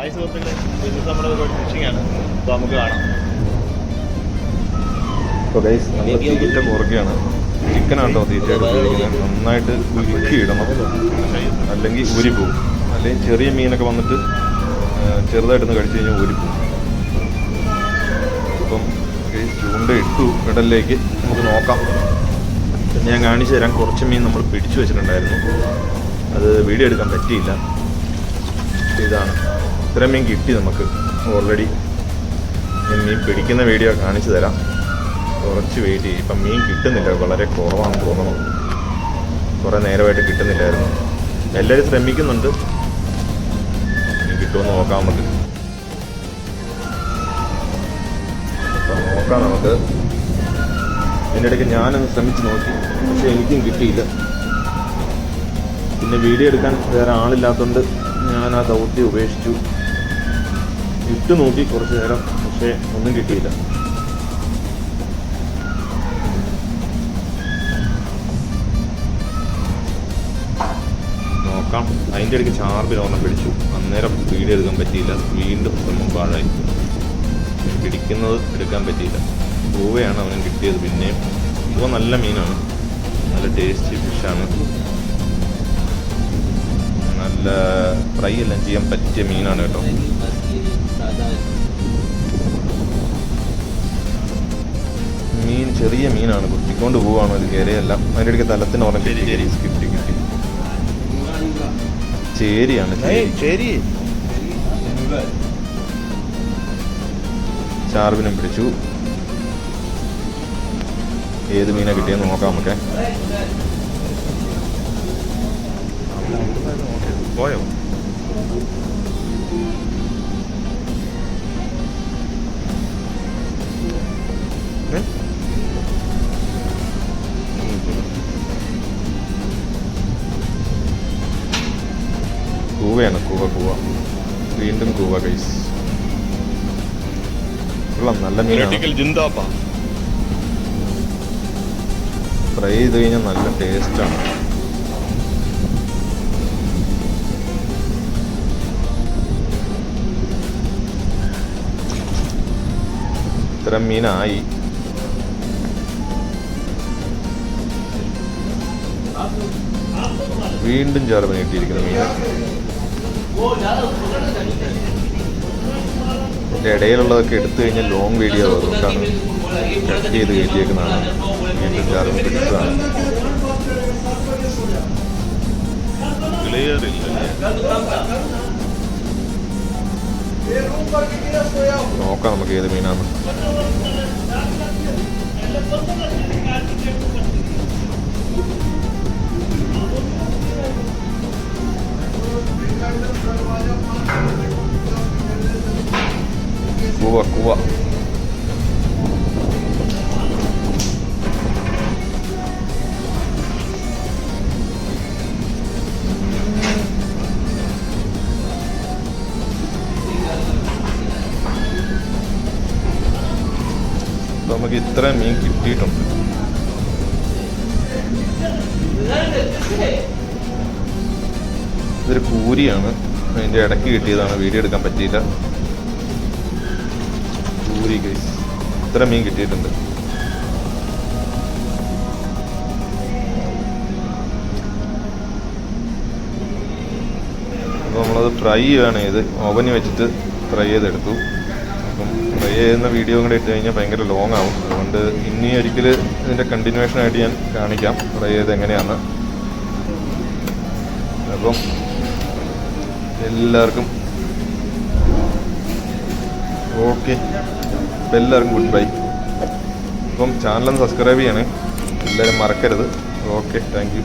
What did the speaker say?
Hi സുഹൃത്തുക്കളെ, ഇന്നത്തെ നമ്മുടെ പരിപാടി ഫിഷിംഗ് ആണ്. അപ്പോൾ നമുക്ക് കാണാം. അപ്പോൾ ഗൈസ് നമ്മൾ തീറ്റ കുറയ്ക്കുകയാണ്. ചിക്കനാണോ തീറ്റ ഉപയോഗിക്കുന്നത്. നന്നായിട്ട് ഉരുക്കി ഇടണം, അല്ലെങ്കിൽ ഊരിപ്പോവും. അല്ലെങ്കിൽ ചെറിയ മീനൊക്കെ വന്നിട്ട് ചെറുതായിട്ടൊന്ന് കഴിച്ചു കഴിഞ്ഞാൽ ഊരിപ്പോവും. അപ്പം ഗൈസ് ചൂണ്ട ഇട്ടു കടലിലേക്ക്. നമുക്ക് നോക്കാം. പിന്നെ ഞാൻ കാണിച്ചു തരാം. കുറച്ച് മീൻ നമ്മൾ പിടിച്ചു വെച്ചിട്ടുണ്ടായിരുന്നു, അത് വീഡിയോ എടുക്കാൻ പറ്റിയില്ല. ഇതാണ്, ഇത്രയും മീൻ കിട്ടി നമുക്ക് ഓൾറെഡി. ഞാൻ മീൻ പിടിക്കുന്ന വീഡിയോ കാണിച്ചു തരാം. കുറച്ച് വെയിറ്റ് ചെയ്യും. ഇപ്പം മീൻ കിട്ടുന്നില്ല, വളരെ കുറവാണെന്ന് തോന്നണം. കുറേ നേരമായിട്ട് കിട്ടുന്നില്ലായിരുന്നു. എല്ലാവരും ശ്രമിക്കുന്നുണ്ട്. മീൻ കിട്ടുമെന്ന് നോക്കാം നമുക്ക്. അപ്പം നോക്കാം നമുക്ക്. ഇതിൻ്റെ ഇടയ്ക്ക് ഞാനൊന്ന് ശ്രമിച്ച് നോക്കി, പക്ഷേ എനിക്കും കിട്ടിയില്ല. പിന്നെ വീഡിയോ എടുക്കാൻ വേറെ ആളില്ലാത്തതുകൊണ്ട് ഞാൻ ആ ദൗത്യം ഉപേക്ഷിച്ചു. ഇട്ട് നോക്കി കുറച്ച് നേരം, പക്ഷേ ഒന്നും കിട്ടിയില്ല. നോക്കാം. അതിൻ്റെ ഇടയ്ക്ക് ചാർപ്പിൽ ഒരെണ്ണം പിടിച്ചു. അന്നേരം വീഡിയോ എടുക്കാൻ പറ്റിയില്ല. വീണ്ടും ശ്രമം പാഴായി. പിടിക്കുന്നത് എടുക്കാൻ പറ്റിയില്ല. പൂവയാണ് അവനും കിട്ടിയത്. പിന്നെയും പൂവ നല്ല മീനാണ്, നല്ല ടേസ്റ്റി ഫിഷാണ്. നല്ല ഫ്രൈ എല്ലാം ചെയ്യാൻ പറ്റിയ മീനാണ് കേട്ടോ. മീൻ ചെറിയ മീനാണ്, കുത്തിക്കൊണ്ട് പോവാണ്. ഒരു കരയല്ല. അതിൻ്റെ ഇടയ്ക്ക് തലത്തിന് ഓർമ്മ കിട്ടി. കിട്ടി ചേരിയാണ്. ചേരി ചാർവിനും പിടിച്ചു. ഏത് മീനാണ് കിട്ടിയെന്ന് നോക്കാം നമുക്ക്. പോയോ? കൂവയാണ്, കൂവ. വീണ്ടും കൂവ ഗൈസ്. നല്ല മീനാണ്. ഫ്രൈ ചെയ്ത് കഴിഞ്ഞാൽ നല്ല ടേസ്റ്റാണ്. ഇത്തരം മീനായി. വീണ്ടും ചേർന്ന് കിട്ടിയിരിക്കുന്ന മീൻ. ഇതിൻ്റെ ഇടയിലുള്ളതൊക്കെ എടുത്തു കഴിഞ്ഞാൽ ലോങ് വീഡിയോ അതുകൊണ്ടാണ് കട്ട് ചെയ്ത് കയറ്റിയേക്കുന്നതാണ്. വീണ്ടും ചേർന്ന് പിടിച്ചതാണ്. നോക്കാം നമുക്ക് ഏത് മീനാണ്. കൂവ നമുക്ക് ഇത്രയും മീൻ കിട്ടിയിട്ടുണ്ട്. ഇതൊരു കൂരിയാണ്. അതിൻ്റെ ഇടയ്ക്ക് കിട്ടിയതാണ്, വീഡിയോ എടുക്കാൻ പറ്റിയില്ല. കൂരി ഗൈസ്, ഇത്ര മീൻ കിട്ടിയിട്ടുണ്ട്. അപ്പോൾ നമ്മളത് ഫ്രൈ ആണ് ചെയ്ത് ഓവനിൽ വെച്ചിട്ട് ഫ്രൈ ചെയ്തെടുത്തു. അപ്പം ഫ്രൈ ചെയ്യുന്ന വീഡിയോ കൂടെ ഇട്ട് കഴിഞ്ഞാൽ ഭയങ്കര ലോങ് ആവും. അതുകൊണ്ട് ഇനി ഒരിക്കൽ ഇതിൻ്റെ കണ്ടിന്യൂഷനായിട്ട് ഞാൻ കാണിക്കാം ഫ്രൈ ചെയ്ത് എങ്ങനെയാണ്. അപ്പം എല്ലാവർക്കും ഓക്കെ. അപ്പം എല്ലാവർക്കും ഗുഡ് ബൈ. അപ്പം ചാനലൊന്ന് സബ്സ്ക്രൈബ് ചെയ്യണേ എല്ലാവരും, മറക്കരുത്. Okay, thank you.